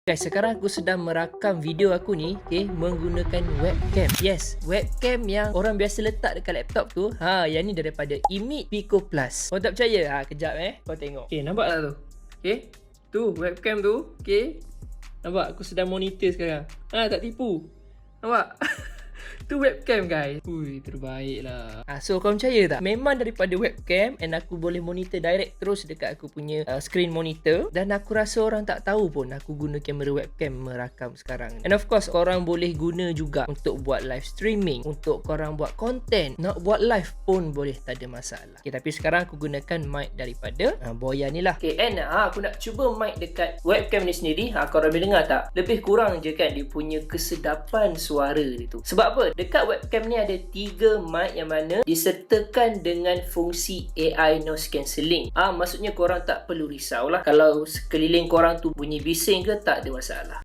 Guys, sekarang aku sedang merakam video aku ni, menggunakan webcam. Yes, webcam yang orang biasa letak dekat laptop tu. Yang ni daripada Imit Pico Plus. Kau tak percaya? Kejap kau tengok. Nampak tak tu? Tu webcam tu. Nampak aku sedang monitor sekarang. Tak tipu. Nampak? Tu webcam guys. Ui, terbaik lah. So kau percaya tak? Memang daripada webcam, and aku boleh monitor direct terus dekat aku punya screen monitor. Dan aku rasa orang tak tahu pun aku guna kamera webcam merakam sekarang. And of course korang boleh guna juga untuk buat live streaming, untuk korang buat content, nak buat live pun boleh, tak ada masalah. Tapi sekarang aku gunakan mic daripada Boya ni lah. And aku nak cuba mic dekat webcam ni sendiri. Korang boleh dengar tak? Lebih kurang je kan dia punya kesedapan suara dia tu. Sebab apa? Dekat webcam ni ada 3 mic yang mana disertakan dengan fungsi AI noise cancelling. Maksudnya korang tak perlu risaulah kalau sekeliling korang tu bunyi bising ke, tak ada masalah.